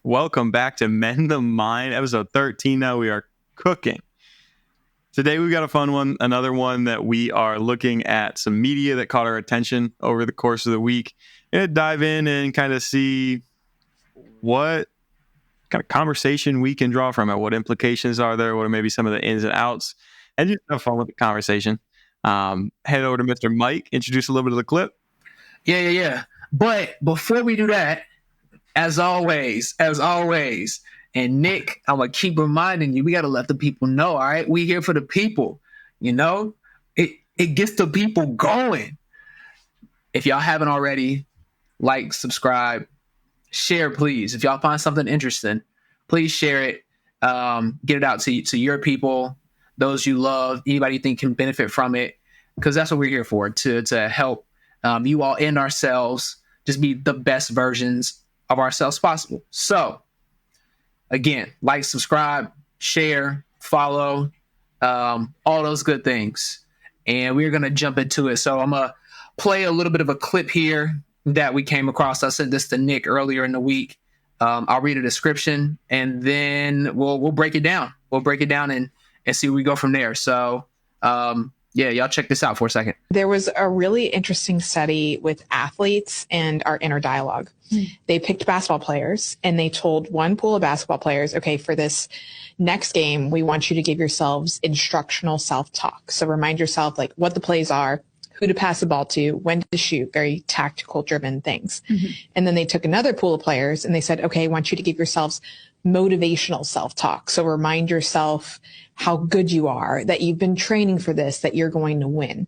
Welcome back to Mend the Mind, episode 13. Now we are cooking. Today we've got a fun one, another one that we are looking at some media that caught our attention over the course of the week. And dive in and kind of see what kind of conversation we can draw from it. What implications are there? What are maybe some of the ins and outs? And just have fun with the conversation. Head over to Mr. Mike, introduce a little bit of the clip. Yeah. But before we do that, as always, and Nick, I'm going to keep reminding you, we got to let the people know, all right? We here for the people, you know? It gets the people going. If y'all haven't already, like, subscribe, share, please. If y'all find something interesting, please share it. Get it out to your people, those you love, anybody you think can benefit from it, because that's what we're here for, to help you all and ourselves just be the best versions of ourselves possible. So, again, like, subscribe, share, follow, all those good things. And we're going to jump into it. So I'm going to play a little bit of a clip here that we came across. I sent this to Nick earlier in the week. I'll read a description and then we'll break it down. We'll break it down and see where we go from there. So, yeah, y'all check this out for a second. There was a really interesting study with athletes and our inner dialogue. They picked basketball players and they told one pool of basketball players, okay, for this next game, we want you to give yourselves instructional self-talk. So remind yourself like what the plays are, who to pass the ball to, when to shoot, very tactical driven things. Mm-hmm. And then they took another pool of players and they said, okay, I want you to give yourselves motivational self-talk. So remind yourself how good you are, that you've been training for this, that you're going to win.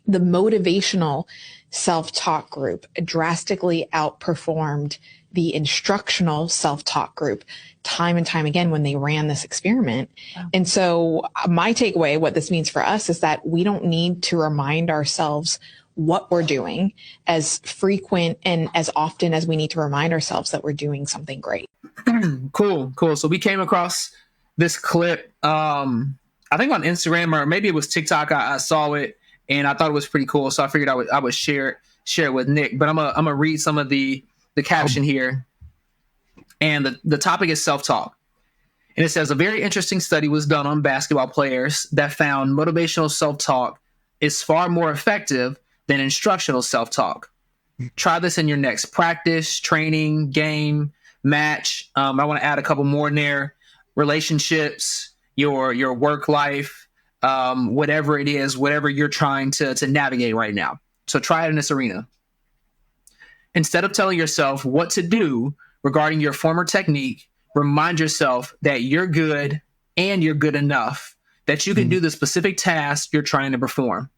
The motivational self-talk group drastically outperformed the instructional self-talk group time and time again when they ran this experiment. Wow. And so my takeaway, what this means for us is that we don't need to remind ourselves what we're doing as frequent and as often as we need to remind ourselves that we're doing something great. Cool. So we came across this clip, I think on Instagram or maybe it was TikTok. I saw it and I thought it was pretty cool. So I figured I would share it with Nick, but I'm gonna read some of the caption here. And the topic is self-talk. And it says, a very interesting study was done on basketball players that found motivational self-talk is far more effective than instructional self-talk. Try this in your next practice, training, game, match. I want to add a couple more in there. Relationships, your work life, whatever it is, whatever you're trying to navigate right now. So try it in this arena. Instead of telling yourself what to do regarding your former technique, remind yourself that you're good and you're good enough, that you can do the specific task you're trying to perform.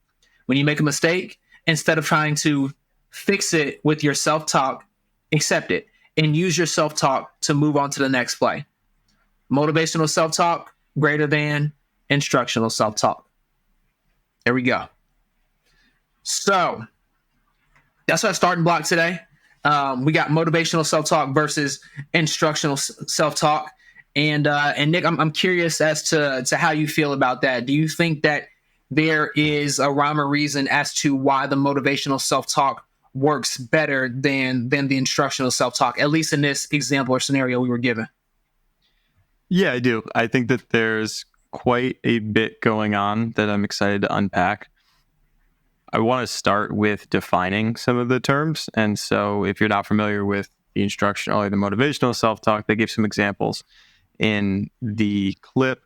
When you make a mistake, instead of trying to fix it with your self-talk, accept it and use your self-talk to move on to the next play. Motivational self-talk greater than instructional self-talk. There we go. So that's our starting block today. We got motivational self-talk versus instructional self-talk. And Nick, I'm curious as to how you feel about that. Do you think that there is a rhyme or reason as to why the motivational self-talk works better than the instructional self-talk, at least in this example or scenario we were given? Yeah, I do. I think that there's quite a bit going on that I'm excited to unpack. I want to start with defining some of the terms. And so if you're not familiar with the instructional or the motivational self-talk, they give some examples in the clip.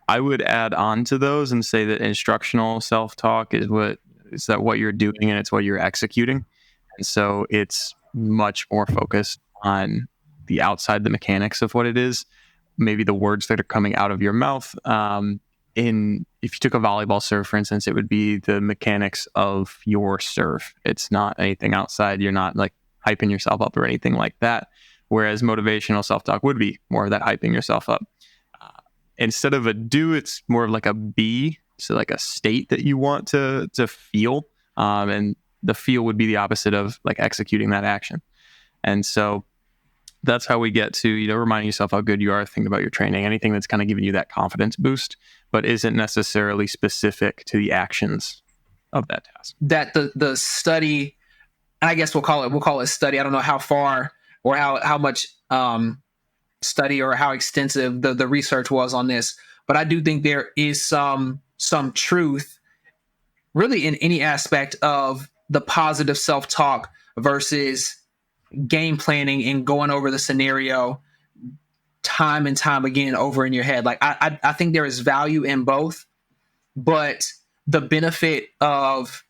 I would add on to those and say that instructional self-talk is what you're doing and it's what you're executing. And so it's much more focused on the outside, the mechanics of what it is, maybe the words that are coming out of your mouth. If you took a volleyball serve, for instance, it would be the mechanics of your serve. It's not anything outside. You're not like hyping yourself up or anything like that. Whereas motivational self-talk would be more of that hyping yourself up. Instead of a do, it's more of like a be. So like a state that you want to feel. And the feel would be the opposite of like executing that action. And so that's how we get to, reminding yourself how good you are, thinking about your training, anything that's kind of giving you that confidence boost, but isn't necessarily specific to the actions of that task. That the study, and I guess we'll call it a study. I don't know how far or how much study or how extensive the research was on this, but I do think there is some truth really in any aspect of the positive self-talk versus game planning and going over the scenario time and time again over in your head. Like I think there is value in both, but the benefit of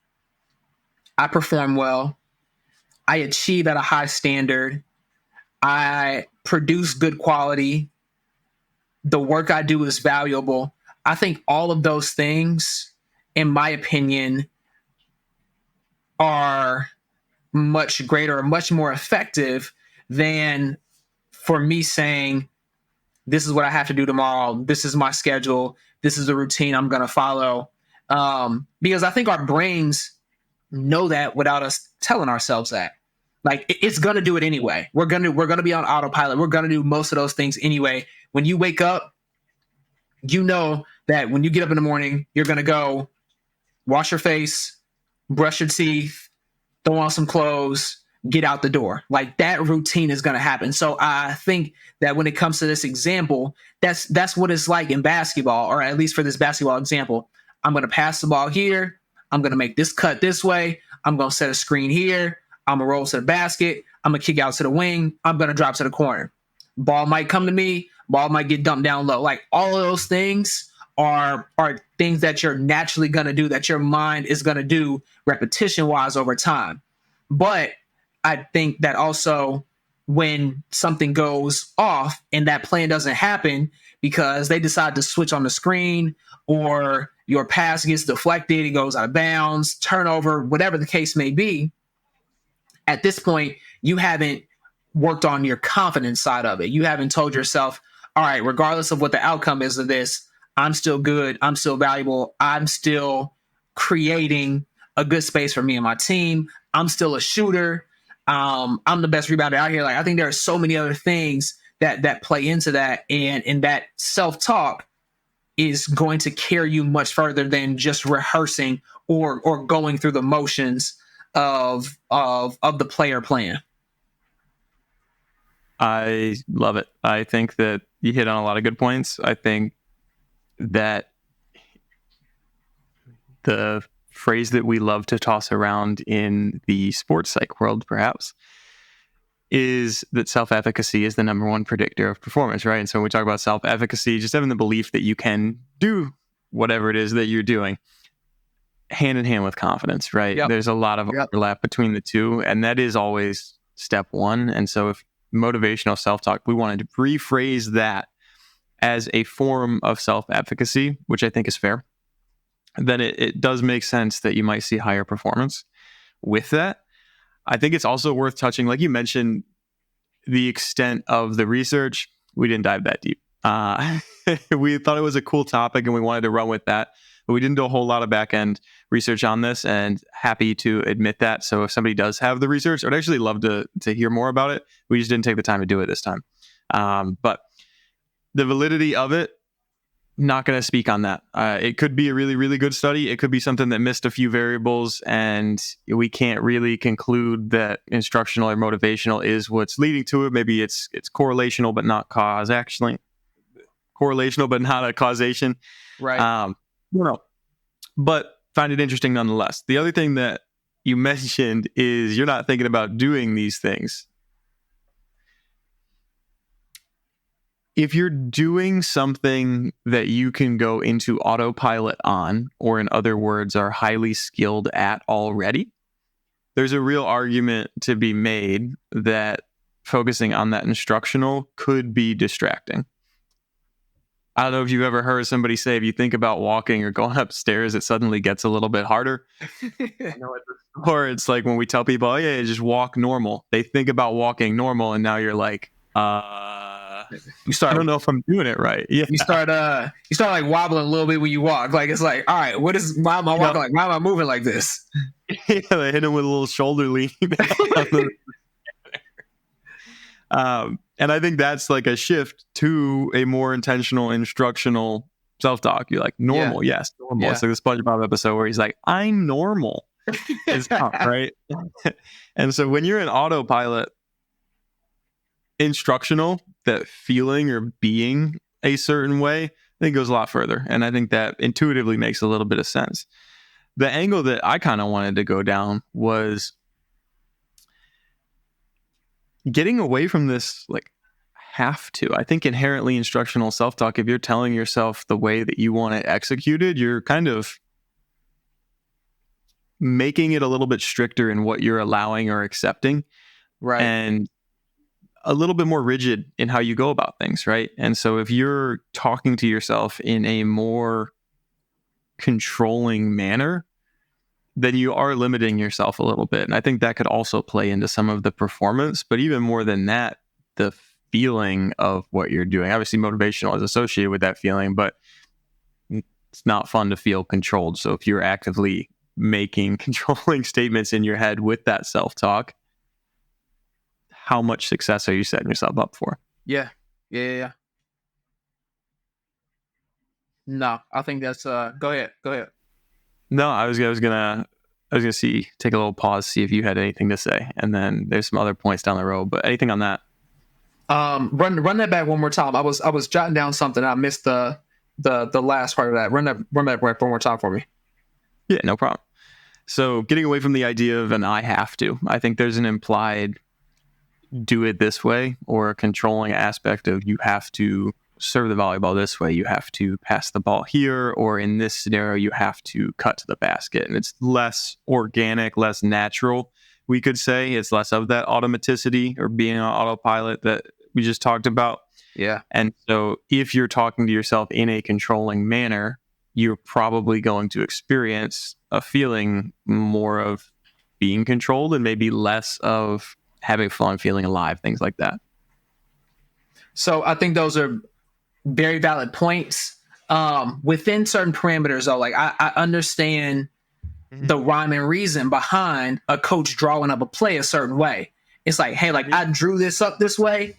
I perform well, I achieve at a high standard, I produce good quality, the work I do is valuable. I think all of those things, in my opinion, are much greater, much more effective than for me saying, this is what I have to do tomorrow. This is my schedule. This is the routine I'm going to follow. Because I think our brains know that without us telling ourselves that. Like it's going to do it anyway. We're going to be on autopilot. We're going to do most of those things anyway. When you wake up, you know that when you get up in the morning, you're going to go wash your face, brush your teeth, throw on some clothes, get out the door. Like that routine is going to happen. So I think that when it comes to this example, that's what it's like in basketball, or at least for this basketball example. I'm going to pass the ball here. I'm going to make this cut this way. I'm going to set a screen here. I'm going to roll to the basket. I'm going to kick out to the wing. I'm going to drop to the corner. Ball might come to me. Ball might get dumped down low. Like all of those things are things that you're naturally going to do, that your mind is going to do repetition wise over time. But I think that also when something goes off and that plan doesn't happen because they decide to switch on the screen, or your pass gets deflected, it goes out of bounds, turnover, whatever the case may be, at this point, you haven't worked on your confidence side of it. You haven't told yourself, all right, regardless of what the outcome is of this, I'm still good. I'm still valuable. I'm still creating a good space for me and my team. I'm still a shooter. I'm the best rebounder out here. Like I think there are so many other things that play into that, and that self-talk is going to carry you much further than just rehearsing or going through the motions of the player plan. I love it. I think that you hit on a lot of good points. I think that the phrase that we love to toss around in the sports psych world, perhaps, is that self-efficacy is the number one predictor of performance, right? And so when we talk about self-efficacy, just having the belief that you can do whatever it is that you're doing, hand in hand with confidence, right? Yep. There's a lot of overlap between the two, and that is always step one. And so if motivational self-talk, we wanted to rephrase that as a form of self-efficacy, which I think is fair, then it does make sense that you might see higher performance with that. I think it's also worth touching, like you mentioned, the extent of the research. We didn't dive that deep. We thought it was a cool topic and we wanted to run with that, but we didn't do a whole lot of back-end research on this, and happy to admit that. So if somebody does have the research, I'd actually love to hear more about it. We just didn't take the time to do it this time. But the validity of it, not going to speak on that. It could be a really, really good study. It could be something that missed a few variables, and we can't really conclude that instructional or motivational is what's leading to it. Maybe it's correlational, but not cause. Actually, correlational, but not a causation. Right. But find it interesting nonetheless. The other thing that you mentioned is you're not thinking about doing these things. If you're doing something that you can go into autopilot on, or in other words, are highly skilled at already, there's a real argument to be made that focusing on that instructional could be distracting. I don't know if you've ever heard somebody say, if you think about walking or going upstairs, it suddenly gets a little bit harder. Or it's like when we tell people, oh yeah, just walk normal. They think about walking normal, and now you're like, I don't know if I'm doing it right. Yeah. You start like wobbling a little bit when you walk. Like it's like, all right, why am I walking like? Why am I moving like this? Yeah, they hit him with a little shoulder lean. And I think that's like a shift to a more intentional instructional self-talk. You're like, normal, yes, normal. Yeah. It's like the SpongeBob episode where he's like, I'm normal. It's not, right? And so when you're in autopilot, instructional, that feeling or being a certain way, I think it goes a lot further. And I think that intuitively makes a little bit of sense. The angle that I kind of wanted to go down was getting away from this, like, have to. I think inherently instructional self-talk, if you're telling yourself the way that you want it executed, you're kind of making it a little bit stricter in what you're allowing or accepting, Right. and a little bit more rigid in how you go about things, right? And so if you're talking to yourself in a more controlling manner, then you are limiting yourself a little bit. And I think that could also play into some of the performance, but even more than that, the feeling of what you're doing. Obviously, motivational is associated with that feeling, but it's not fun to feel controlled. So if you're actively making controlling statements in your head with that self-talk, how much success are you setting yourself up for? Yeah. No, I think that's go ahead. No, I was gonna take a little pause, see if you had anything to say, and then there's some other points down the road. But anything on that? Run that back one more time. I was jotting down something. I missed the last part of that. Run that back one more time for me. Yeah, no problem. So getting away from the idea of an I have to, I think there's an implied do it this way, or a controlling aspect of you have to serve the volleyball this way, you have to pass the ball here, or in this scenario, you have to cut to the basket. And it's less organic, less natural, we could say. It's less of that automaticity or being on autopilot that we just talked about. Yeah. And so if you're talking to yourself in a controlling manner, you're probably going to experience a feeling more of being controlled and maybe less of having fun, feeling alive, things like that. So I think those are very valid points. Within certain parameters, though, like I understand the rhyme and reason behind a coach drawing up a play a certain way. It's like, hey, like I drew this up this way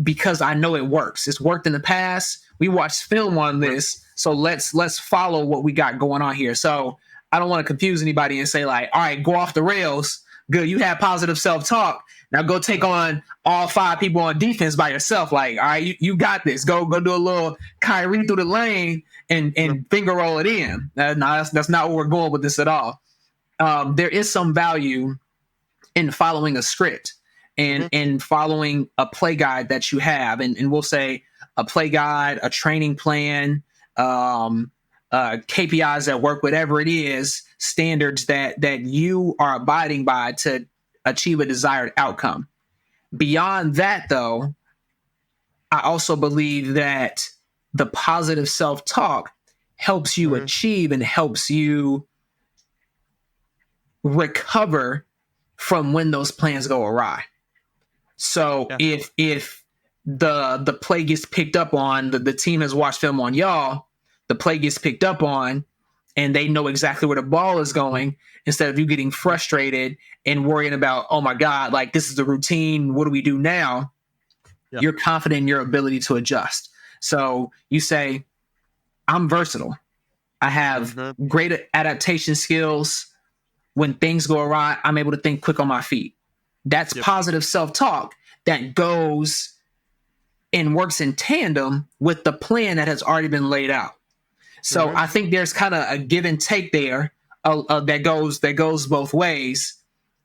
because I know it works. It's worked in the past. We watched film on this, so let's follow what we got going on here. So I don't want to confuse anybody and say like, all right, go off the rails. Good, you have positive self-talk. Now go take on all 5 people on defense by yourself. Like, all right, you got this. Go do a little Kyrie through the lane and finger roll it in. No, that's not where we're going with this at all. There is some value in following a script and following a play guide that you have. And we'll say a play guide, a training plan, KPIs at work, whatever it is, standards that you are abiding by to achieve a desired outcome. Beyond that, though, I also believe that the positive self-talk helps you achieve and helps you recover from when those plans go awry. So if the play gets picked up on, the team has watched film on y'all, the play gets picked up on, and they know exactly where the ball is going, instead of you getting frustrated and worrying about, oh my God, like this is the routine, what do we do now? You're confident in your ability to adjust. So you say, I'm versatile. I have great adaptation skills. When things go awry, I'm able to think quick on my feet. That's positive self-talk that goes and works in tandem with the plan that has already been laid out. So I think there's kind of a give and take there that goes both ways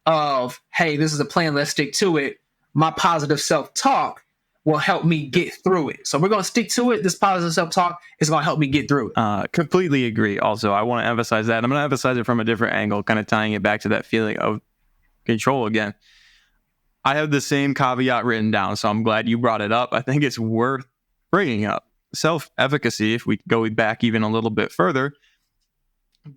of, hey, this is a plan, let's stick to it. My positive self-talk will help me get through it. So we're going to stick to it. This positive self-talk is going to help me get through it. Completely agree. Also, I want to emphasize that. I'm going to emphasize it from a different angle, kind of tying it back to that feeling of control again. I have the same caveat written down, so I'm glad you brought it up. I think it's worth bringing up. Self-efficacy, if we go back even a little bit further,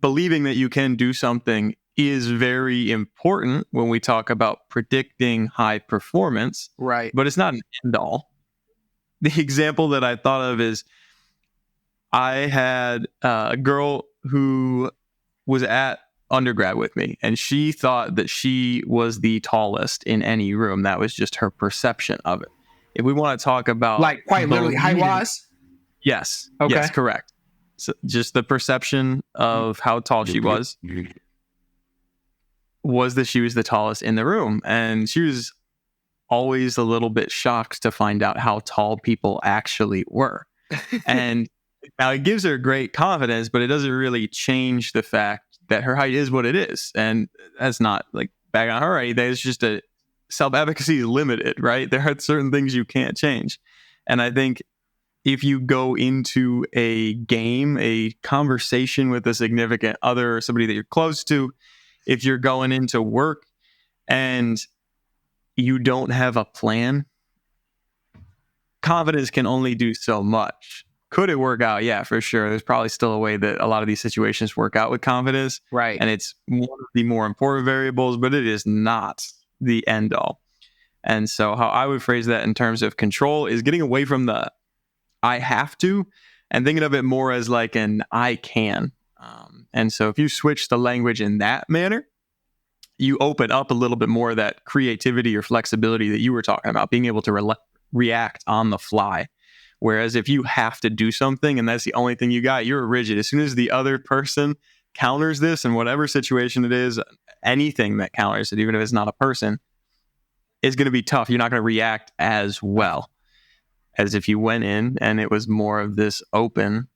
believing that you can do something is very important when we talk about predicting high performance. Right. But it's not an end all. The example that I thought of is I had a girl who was at undergrad with me, and she thought that she was the tallest in any room. That was just her perception of it. If we want to talk about like quite literally height-wise? Yes. Okay. Yes, correct. So just the perception of how tall she was that she was the tallest in the room. And she was always a little bit shocked to find out how tall people actually were. And now it gives her great confidence, but it doesn't really change the fact that her height is what it is. And that's not like bag on her or anything. It's just a self-advocacy is limited, right? There are certain things you can't change. And I think if you go into a game, a conversation with a significant other or somebody that you're close to, if you're going into work and you don't have a plan, confidence can only do so much. Could it work out? Yeah, for sure. There's probably still a way that a lot of these situations work out with confidence. Right. And it's one of the more important variables, but it is not the end all. And so how I would phrase that in terms of control is getting away from the I have to and thinking of it more as like an I can. And so if you switch the language in that manner, you open up a little bit more of that creativity or flexibility that you were talking about, being able to react on the fly. Whereas if you have to do something and that's the only thing you got, you're rigid. As soon as the other person counters this in whatever situation it is, anything that counters it, even if it's not a person, is going to be tough. You're not going to react as well as if you went in and it was more of this open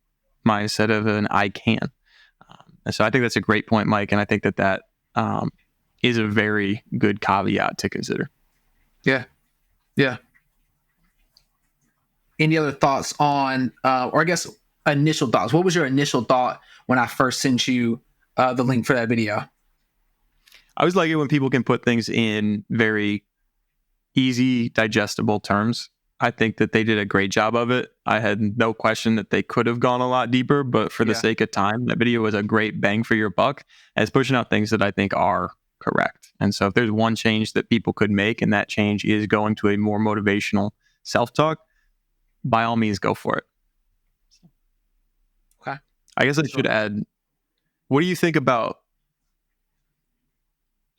mindset of an I can. And so I think that's a great point, Mike. And I think that is a very good caveat to consider. Yeah. Yeah. Any other thoughts on, or I guess initial thoughts? What was your initial thought when I first sent you the link for that video? I always like it when people can put things in very easy, digestible terms. I think that they did a great job of it. I had no question that they could have gone a lot deeper, but for the sake of time, that video was a great bang for your buck. And it's pushing out things that I think are correct. And so if there's one change that people could make, and that change is going to a more motivational self-talk, by all means, go for it. Okay. I guess I should add, what do you think about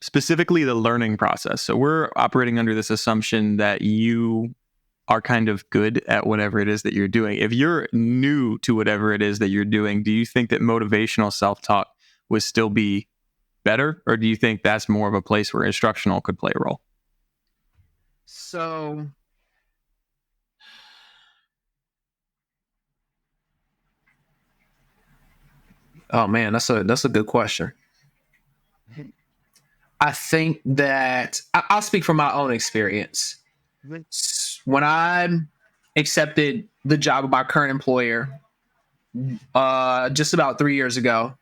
specifically the learning process? So we're operating under this assumption that you are kind of good at whatever it is that you're doing. If you're new to whatever it is that you're doing, do you think that motivational self-talk would still be better? Or do you think that's more of a place where instructional could play a role? So oh man, that's a good question. I think that I'll speak from my own experience. When I accepted the job of my current employer just about 3 years ago,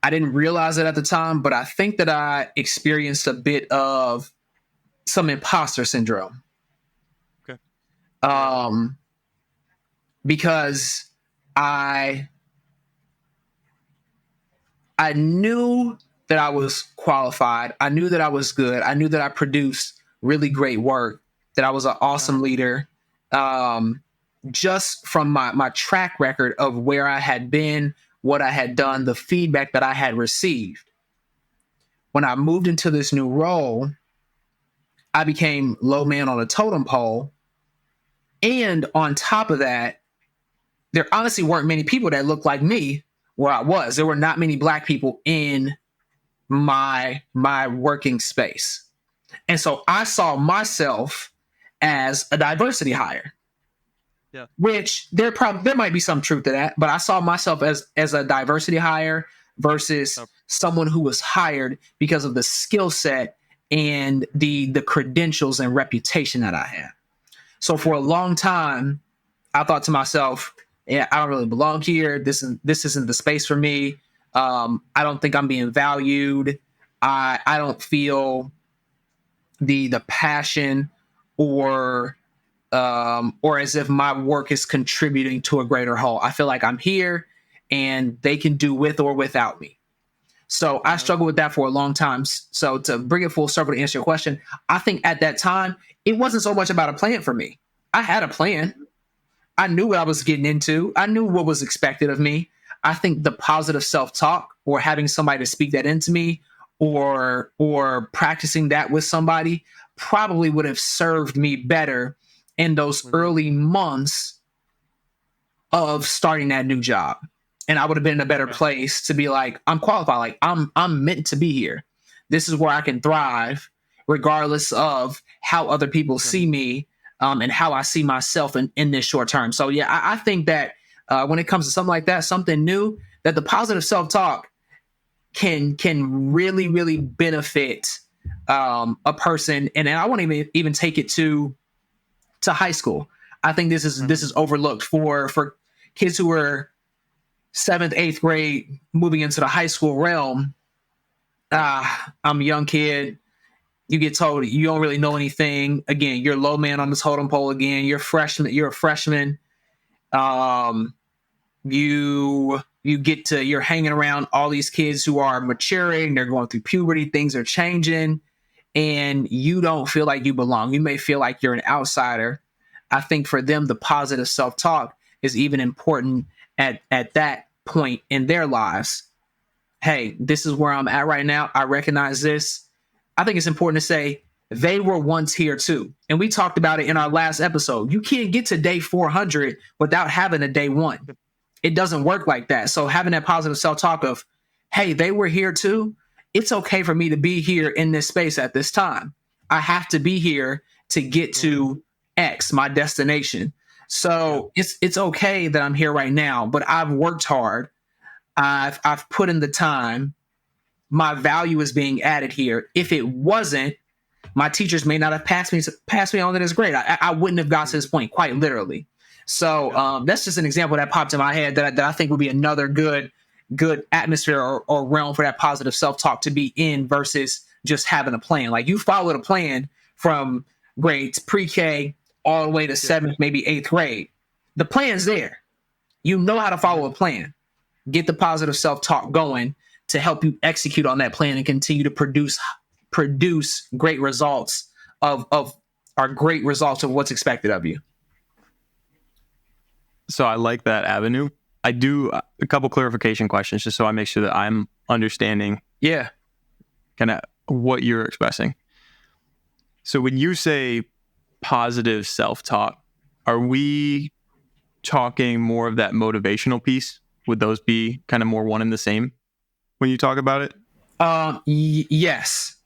I didn't realize it at the time, but I think that I experienced a bit of some imposter syndrome. Okay. Because I knew that I was qualified. I knew that I was good. I knew that I produced really great work, that I was an awesome leader. Just from my track record of where I had been, what I had done, the feedback that I had received. When I moved into this new role, I became low man on a totem pole. And on top of that, there honestly weren't many people that looked like me where I was. There were not many Black people in my working space. And so I saw myself as a diversity hire. Yeah. Which there might be some truth to that, but I saw myself as a diversity hire versus someone who was hired because of the skill set and the credentials and reputation that I had. So for a long time, I thought to myself, yeah, I don't really belong here. This isn't the space for me. I don't think I'm being valued. I don't feel the passion or as if my work is contributing to a greater whole. I feel like I'm here and they can do with or without me. So I struggled with that for a long time. So to bring it full circle to answer your question, I think at that time, it wasn't so much about a plan for me. I had a plan. I knew what I was getting into. I knew what was expected of me. I think the positive self-talk or having somebody to speak that into me or practicing that with somebody probably would have served me better in those early months of starting that new job. And I would have been in a better place to be like, I'm qualified. Like I'm meant to be here. This is where I can thrive. regardless of how other people see me, and how I see myself in this short term. So yeah, I think that when it comes to something like that, something new, that the positive self-talk can really benefit a person. And I won't even take it to high school. I think this is overlooked for kids who are 7th, 8th grade moving into the high school realm. I'm a young kid. You get told you don't really know anything. Again, you're low man on the totem pole. Again, you're a freshman. You're hanging around all these kids who are maturing. They're going through puberty. Things are changing, and you don't feel like you belong. You may feel like you're an outsider. I think for them, the positive self-talk is even important at that point in their lives. Hey, this is where I'm at right now. I recognize this. I think it's important to say they were once here too. And we talked about it in our last episode. You can't get to day 400 without having a day 1. It doesn't work like that. So having that positive self-talk of, hey, they were here too. It's okay for me to be here in this space at this time. I have to be here to get to X, my destination. So it's okay that I'm here right now, but I've worked hard. I've put in the time. My value is being added here. If it wasn't, my teachers may not have passed me on to this grade. I wouldn't have got to this point, quite literally. So that's just an example that popped in my head that I think would be another good atmosphere or realm for that positive self-talk to be in versus just having a plan. Like you followed a plan from grades pre-K all the way to 7th, maybe 8th grade. The plan's there. You know how to follow a plan. Get the positive self-talk going to help you execute on that plan and continue to produce great results of what's expected of you. So I like that avenue. I do a couple clarification questions just so I make sure that I'm understanding kind of what you're expressing. So when you say positive self-talk, are we talking more of that motivational piece? Would those be kind of more one and the same when you talk about it? Yes.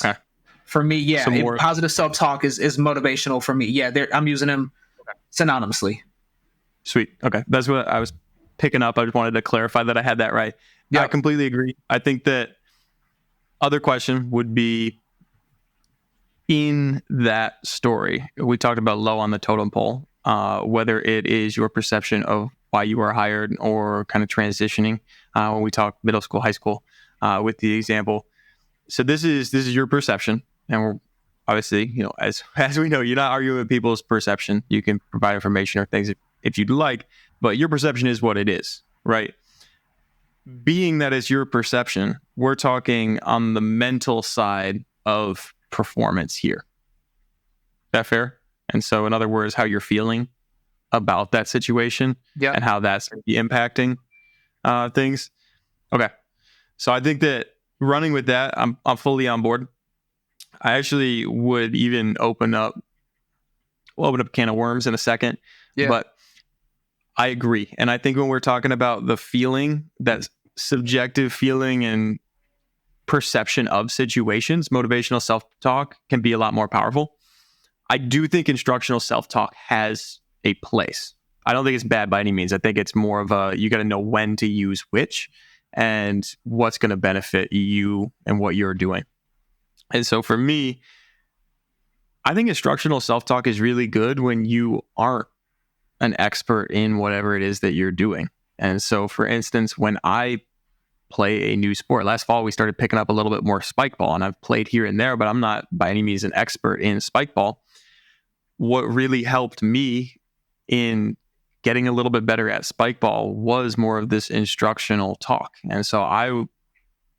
Okay. For me, yeah. So positive self-talk is motivational for me. Yeah, I'm using them synonymously. Sweet. Okay. That's what I was picking up. I just wanted to clarify that I had that right. Yeah, I completely agree. I think that other question would be, in that story, we talked about low on the totem pole, whether it is your perception of why you were hired or kind of transitioning when we talk middle school, high school, with the example. So this is your perception, and we're obviously, as we know, you're not arguing with people's perception. You can provide information or things if you'd like, but your perception is what it is, right? Being that it's your perception, we're talking on the mental side of performance here. Is that fair? And so in other words, how you're feeling about that situation and how that's impacting things. Okay. So I think that running with that, I'm fully on board. I actually would even open up a can of worms in a second, but I agree. And I think when we're talking about the feeling, that subjective feeling and perception of situations, motivational self-talk can be a lot more powerful. I do think instructional self-talk has a place. I don't think it's bad by any means. I think it's more of you got to know when to use which and what's going to benefit you and what you're doing. And so for me, I think instructional self-talk is really good when you aren't an expert in whatever it is that you're doing. And so, for instance, when I play a new sport, last fall we started picking up a little bit more spike ball, and I've played here and there, but I'm not by any means an expert in spike ball. What really helped me in getting a little bit better at spike ball was more of this instructional talk. And so I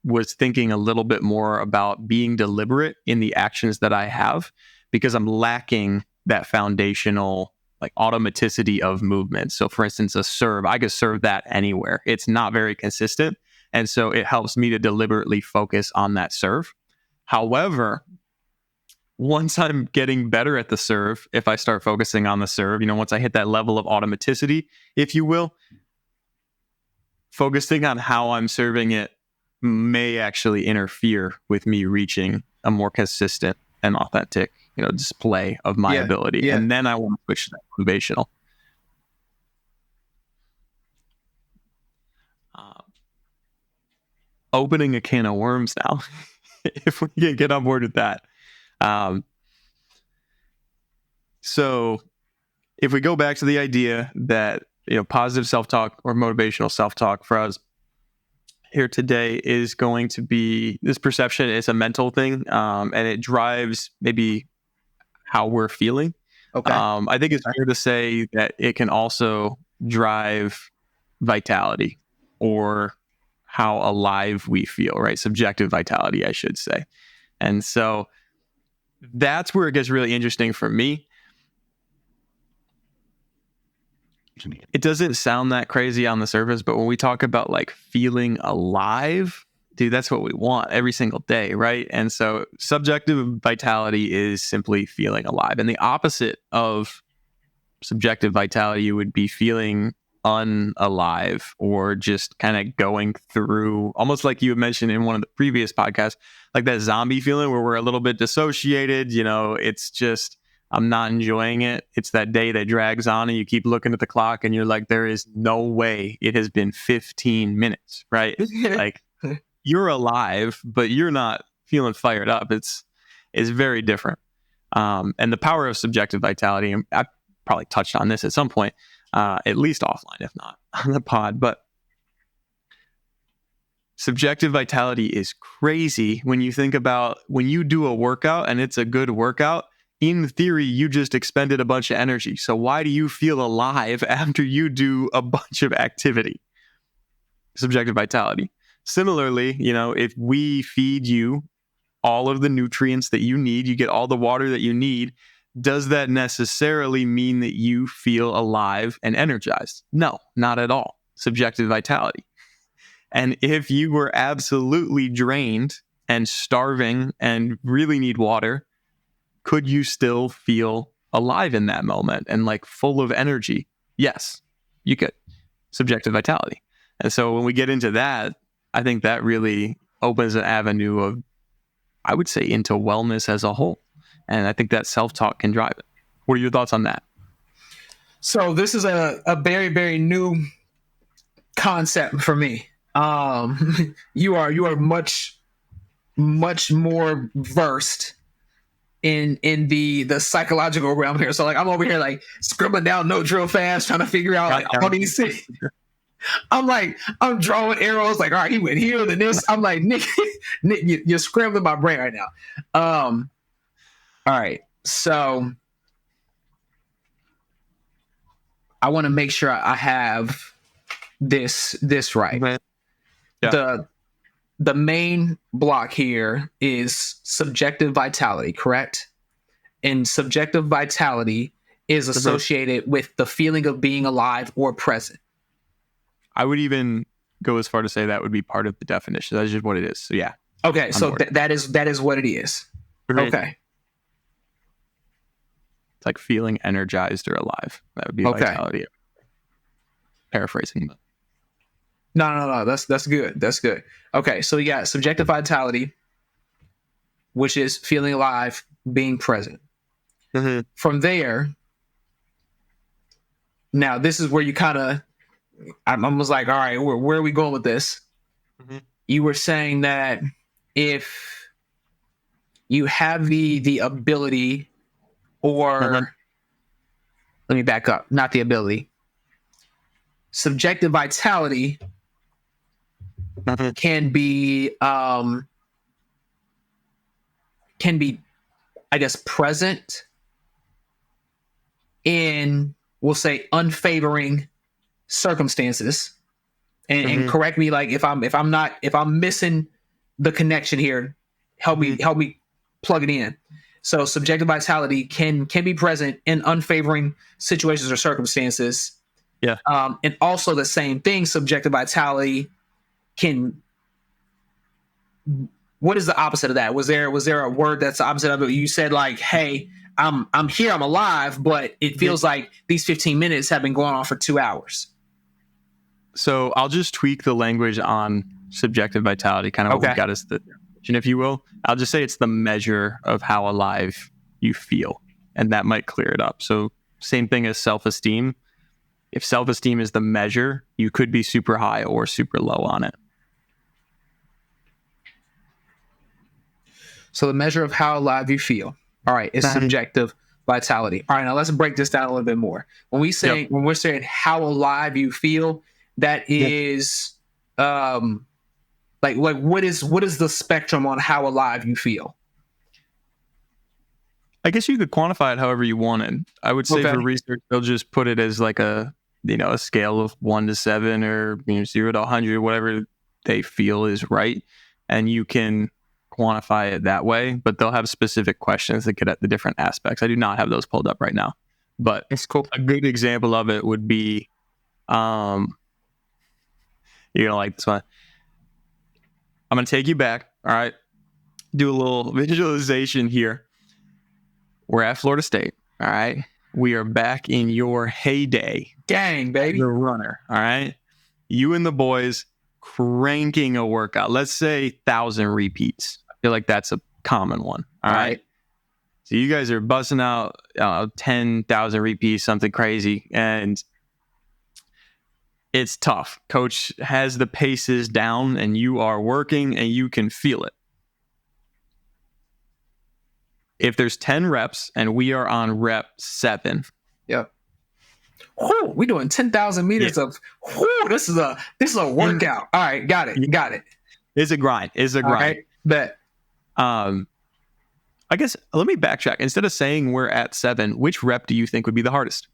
was thinking a little bit more about being deliberate in the actions that I have, because I'm lacking that foundational automaticity of movement. So for instance, a serve, I could serve that anywhere. It's not very consistent. And so it helps me to deliberately focus on that serve. However, once I'm getting better at the serve, if I start focusing on the serve, once I hit that level of automaticity, if you will, focusing on how I'm serving it may actually interfere with me reaching a more consistent and authentic, display of my ability. Yeah. And then I want to switch to that motivational. Opening a can of worms now, if we can get on board with that. So if we go back to the idea that, positive self-talk or motivational self-talk for us here today is going to be, this perception is a mental thing, and it drives maybe how we're feeling. Okay. I think it's fair to say that it can also drive vitality or how alive we feel, right? Subjective vitality, I should say. And so that's where it gets really interesting for me. It doesn't sound that crazy on the surface, but when we talk about like feeling alive, dude, that's what we want every single day, right? And so subjective vitality is simply feeling alive. And the opposite of subjective vitality would be feeling unalive or just kind of going through, almost like you mentioned in one of the previous podcasts, like that zombie feeling where we're a little bit dissociated. It's just, I'm not enjoying it. It's that day that drags on and you keep looking at the clock and you're like, there is no way it has been 15 minutes, right? Like you're alive, but you're not feeling fired up. It's very different. And the power of subjective vitality, and I probably touched on this at some point, at least offline, if not on the pod, but subjective vitality is crazy when you think about when you do a workout and it's a good workout. In theory, you just expended a bunch of energy. So why do you feel alive after you do a bunch of activity? Subjective vitality. Similarly, if we feed you all of the nutrients that you need, you get all the water that you need, does that necessarily mean that you feel alive and energized? No, not at all. Subjective vitality. And if you were absolutely drained and starving and really need water, could you still feel alive in that moment and like full of energy? Yes, you could. Subjective vitality. And so when we get into that, I think that really opens an avenue of, I would say, into wellness as a whole. And I think that self-talk can drive it. What are your thoughts on that? So this is a very, very new concept for me. You are much more versed in the psychological realm here. So like I'm over here like scribbling down notes real fast, trying to figure out like all these things. I'm drawing arrows like, all right, he went here, then this. I'm like, Nick, you're scrambling my brain right now. All right, so I want to make sure I have this right. Okay. Yeah. The main block here is subjective vitality, correct? And subjective vitality is associated with the feeling of being alive or present. I would even go as far to say that would be part of the definition. That's just what it is. So yeah. Okay, so that is what it is. Right. Okay. It's like feeling energized or alive. That would be vitality. Paraphrasing. But. No. That's good. That's good. Okay, so we got subjective vitality, which is feeling alive, being present. Mm-hmm. From there, now this is where you kind of, I was like, all right, where are we going with this? Mm-hmm. You were saying that if you have the ability, or let me back up, not the ability. Subjective vitality can be, I guess, present in, we'll say, unfavoring circumstances. And correct me, like if I'm missing the connection here, help me plug it in. So subjective vitality can be present in unfavoring situations or circumstances. Yeah. And also the same thing, subjective vitality can. What is the opposite of that? Was there a word that's the opposite of it? You said like, hey, I'm here, I'm alive, but it feels like these 15 minutes have been going on for 2 hours. So I'll just tweak the language on subjective vitality, kind of what we got as the if you will. I'll just say it's the measure of how alive you feel, and that might clear it up. So same thing as self-esteem. If self-esteem is the measure, you could be super high or super low on it. So the measure of how alive you feel. All right, it's subjective vitality. All right, now let's break this down a little bit more. When we're saying how alive you feel, that is like what is the spectrum on how alive you feel? I guess you could quantify it however you wanted. I would say for research, they'll just put it as like a scale of 1 to 7 or 0 to 100, whatever they feel is right, and you can quantify it that way. But they'll have specific questions that get at the different aspects. I do not have those pulled up right now, but it's cool. A good example of it would be, you're gonna like this one. I'm gonna take you back. All right, do a little visualization here. We're at Florida State. All right. We are back in your heyday. Dang, baby. The runner. All right. You and the boys cranking a workout. Let's say 1,000 repeats. I feel like that's a common one. All right. So you guys are busting out 10,000 repeats, something crazy. And it's tough. Coach has the paces down and you are working and you can feel it. If there's 10 reps and we are on rep 7. Yep. Whew, we're doing 10,000 meters of, this is a workout. All right. Got it. It's a grind. All right, bet. I guess let me backtrack. Instead of saying we're at 7, which rep do you think would be the hardest?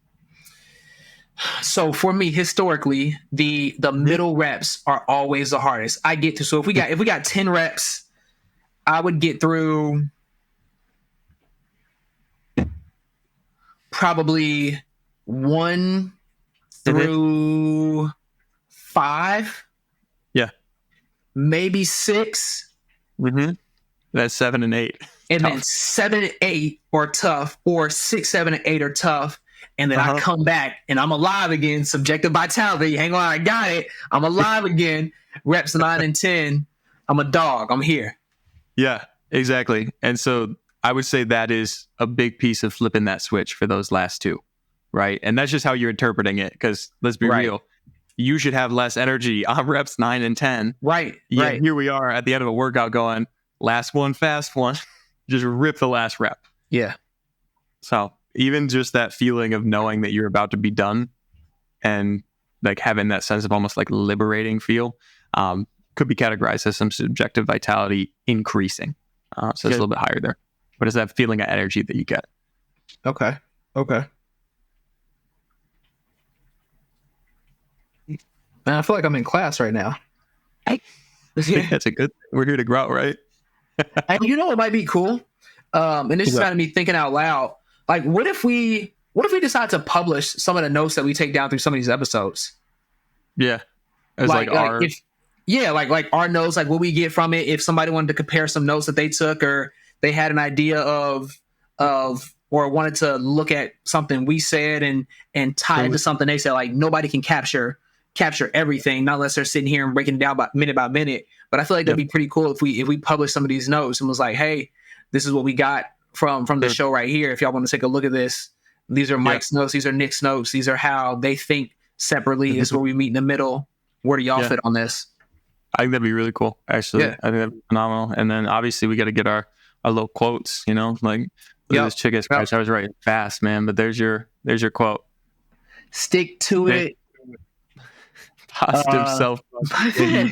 So for me, historically, the middle reps are always the hardest. I get to. So if we got 10 reps, I would get through probably 1 through 5. Yeah. Maybe 6. Mm-hmm. That's 7 and 8. And then 7 and 8 are tough, or 6, 7, and 8 are tough. And then I come back and I'm alive again. Subjective vitality. Hang on, I got it. I'm alive again. Reps 9 and 10. I'm a dog. I'm here. Yeah, exactly. And so I would say that is a big piece of flipping that switch for those last 2, right? And that's just how you're interpreting it, because let's be real. You should have less energy on reps 9 and 10. Right. Here we are at the end of a workout going, last one, fast one. Just rip the last rep. Yeah. So even just that feeling of knowing that you're about to be done and like having that sense of almost like liberating feel could be categorized as some subjective vitality increasing. So it's a little bit higher there. But it's that feeling of energy that you get. Okay. Man, I feel like I'm in class right now. That's a good thing. We're here to grow, right? And you know what might be cool? And this is kind of me thinking out loud. Like, what if we decide to publish some of the notes that we take down through some of these episodes? Yeah. As like our our notes, like what we get from it. If somebody wanted to compare some notes that they took, or they had an idea of or wanted to look at something we said and tie it to something they said, like nobody can capture everything, not unless they're sitting here and breaking it down by minute. But I feel like that'd be pretty cool if we publish some of these notes and was like, hey, this is what we got from the show right here. If y'all want to take a look at this, these are Mike's notes, these are Nick's notes, these are how they think separately. This is where we meet in the middle. Where do y'all fit on this? I think that'd be really cool, actually. I think that'd be phenomenal. And then obviously we got to get our little quotes, like this chick is I was writing fast, man, but there's your quote. Stick to it. Positive self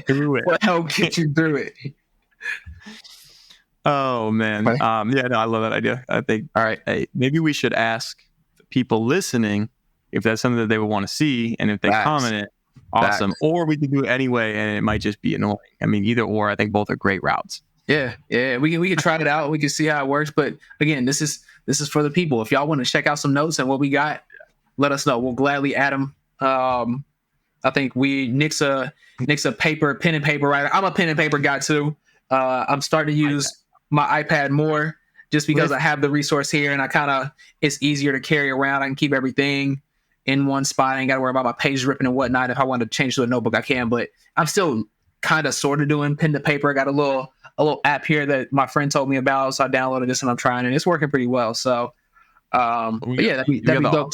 through it. Will help get you through it. Oh man. I love that idea. I think, all right, hey, maybe we should ask people listening if that's something that they would want to see, and if they comment it, awesome. Or we could do it anyway and it might just be annoying. I mean, either or, I think both are great routes. Yeah, we can try it out. We can see how it works. But again, this is for the people. If y'all want to check out some notes and what we got, let us know. We'll gladly add them. I think Nick's a pen and paper writer. I'm a pen and paper guy too. I'm starting to use my iPad more just because I have the resource here, and it's easier to carry around. I can keep everything in one spot. I ain't got to worry about my page ripping and whatnot. If I want to change to a notebook, I can. But I'm still kind of sort of doing pen to paper. I got a little app here that my friend told me about. So I downloaded this and I'm trying, and it's working pretty well. So, but yeah, that'd be dope.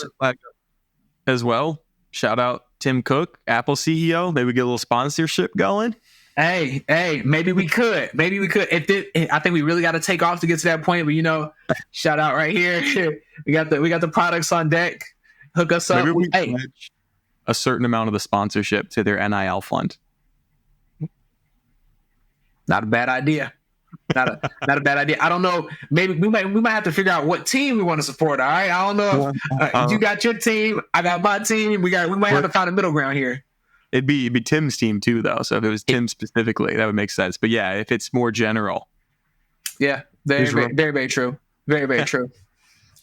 As well. Shout out Tim Cook, Apple CEO. Maybe get a little sponsorship going. Hey, maybe we could. I think we really got to take off to get to that point. But shout out right here. we got the products on deck. Hook us up. Maybe we pledge a certain amount of the sponsorship to their NIL fund. Not a bad idea. Not a bad idea. I don't know. Maybe we might have to figure out what team we want to support. All right. I don't know if you got your team. I got my team. We might have to find a middle ground here. It'd be Tim's team too, though. So if it was Tim specifically, that would make sense. But yeah, if it's more general. Yeah, very true. Very, very true.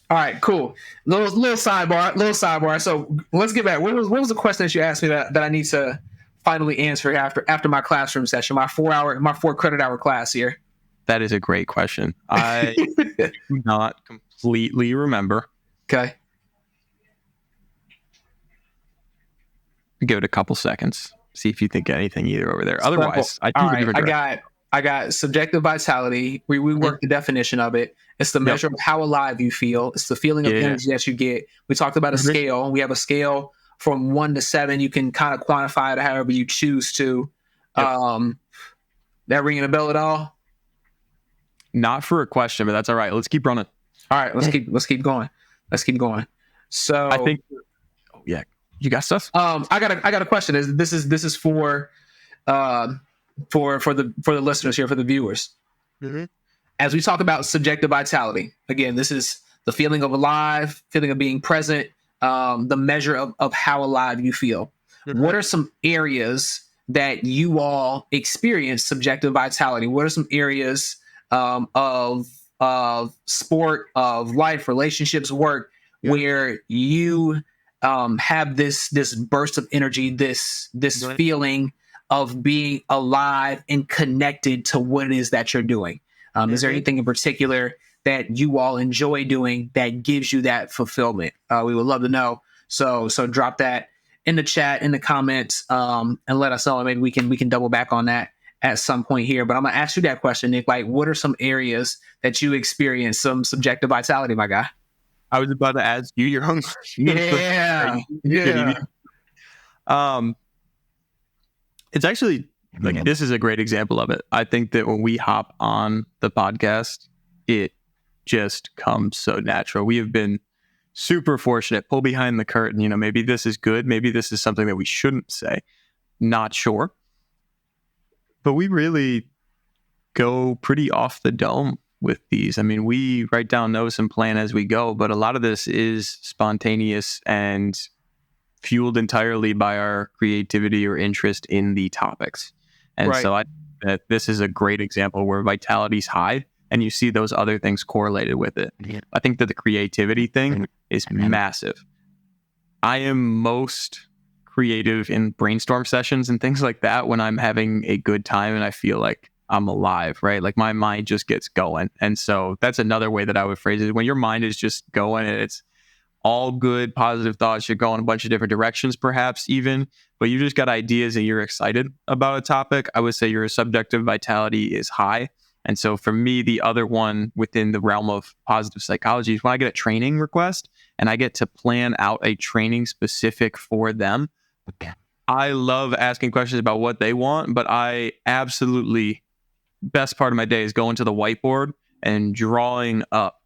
All right, cool. Little sidebar. So let's get back. What was the question that you asked me that I need to finally answer after my classroom session, my 4 credit hour class here? That is a great question. I do not completely remember. Okay. Give it a couple seconds. See if you think anything either over there. Otherwise, I got subjective vitality. We worked the definition of it. It's the measure of how alive you feel. It's the feeling of energy that you get. We talked about a scale. We have a scale from 1 to 7. You can kind of quantify it however you choose to. That ringing a bell at all? Not for a question, but that's all right. Let's keep running. All right, let's keep going. So I think. Yeah. You got stuff? I got a question. This is for the listeners here, for the viewers. Mm-hmm. As we talk about subjective vitality, again, this is the feeling of alive, feeling of being present, the measure of how alive you feel. Mm-hmm. What are some areas that you all experience subjective vitality? What are some areas of sport, of life, relationships, work, where you have this burst of energy, this feeling of being alive and connected to what it is that you're doing? Is there anything in particular that you all enjoy doing that gives you that fulfillment? We would love to know. So drop that in the chat, in the comments, and let us know. Maybe we can double back on that at some point here. But I'm gonna ask you that question, Nick. Like, what are some areas that you experience some subjective vitality, my guy? I was about to ask you your own question. Yeah. It's actually this is a great example of it. I think that when we hop on the podcast, it just comes so natural. We have been super fortunate. Pull behind the curtain. Maybe this is good. Maybe this is something that we shouldn't say. Not sure. But we really go pretty off the dome with these. I mean, we write down notes and plan as we go, but a lot of this is spontaneous and fueled entirely by our creativity or interest in the topics. And so I think that this is a great example where vitality's high and you see those other things correlated with it. Yeah. I think that the creativity thing is massive. I am most creative in brainstorm sessions and things like that when I'm having a good time and I feel like I'm alive, right? Like my mind just gets going. And so that's another way that I would phrase it. When your mind is just going and it's all good, positive thoughts, you're going a bunch of different directions, perhaps even, but you just got ideas and you're excited about a topic, I would say your subjective vitality is high. And so for me, the other one within the realm of positive psychology is when I get a training request and I get to plan out a training specific for them. I love asking questions about what they want, but I absolutely, best part of my day is going to the whiteboard and drawing up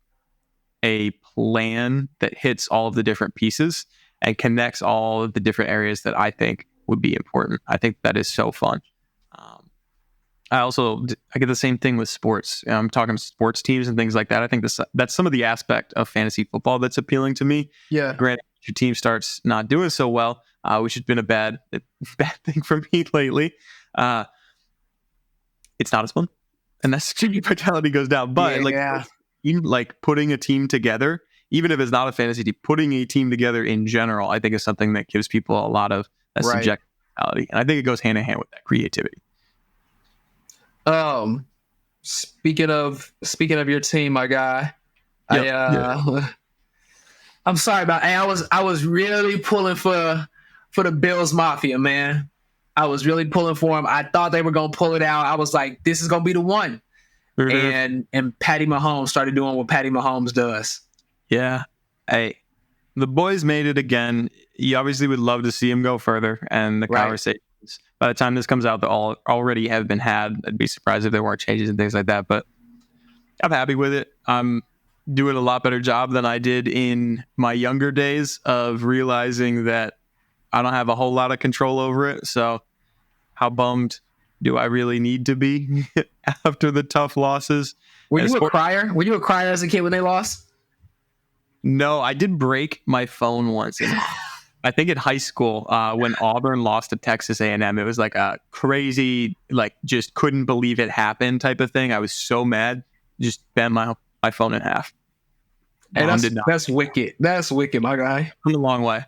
a plan that hits all of the different pieces and connects all of the different areas that I think would be important. I think that is so fun. I get the same thing with sports. I'm talking sports teams and things like that. I think that's some of the aspect of fantasy football that's appealing to me. Yeah. Granted, your team starts not doing so well, which has been a bad thing for me lately. It's not as fun, and that's vitality goes down. But like putting a team together, even if it's not a fantasy team, putting a team together in general, I think is something that gives people a lot of subjective vitality, and I think it goes hand in hand with that creativity. Speaking of your team, my guy, I'm sorry about. Hey, I was really pulling for the Bills Mafia, man. I was really pulling for them. I thought they were gonna pull it out. I was like, this is gonna be the one. and Patty Mahomes started doing what Patty Mahomes does. Yeah. Hey, the boys made it again. You obviously would love to see him go further, and the Right. conversations by the time this comes out, they all already have been had. I'd be surprised if there weren't changes and things like that, but I'm happy with it. I'm doing a lot better job than I did in my younger days of realizing that I don't have a whole lot of control over it. So how bummed do I really need to be after the tough losses? Were As you a for- crier? Were you a crier as a kid when they lost? No, I did break my phone once. I think in high school when Auburn lost to Texas A&M, it was like a crazy, like just couldn't believe it happened type of thing. I was so mad, just bent my phone in half. Hey, Mom did not. that's wicked. That's wicked, my guy. Come a long way.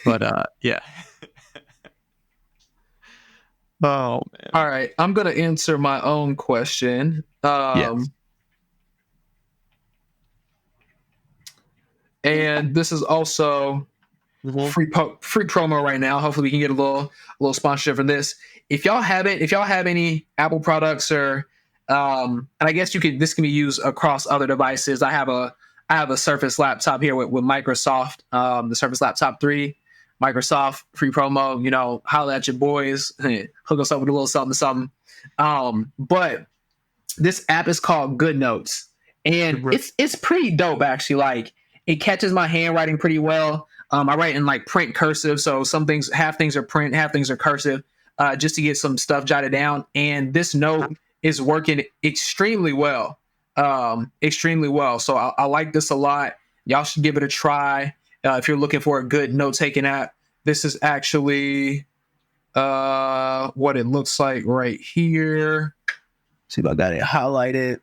But yeah. Oh man. All right, I'm gonna answer my own question. Yes. And this is also free promo right now. Hopefully, we can get a little sponsorship from this. If y'all have any Apple products or and I guess this can be used across other devices. I have a Surface laptop here with Microsoft, the Surface Laptop 3, Microsoft free promo. You know, holla at your boys, hook us up with a little something. But this app is called Good Notes, and it's pretty dope actually. Like, it catches my handwriting pretty well. I write in like print cursive, so half things are print, half things are cursive, just to get some stuff jotted down. And this note is working extremely well, extremely well. So I like this a lot. Y'all should give it a try if you're looking for a good note-taking app. This is actually what it looks like right here. See if I got it highlighted.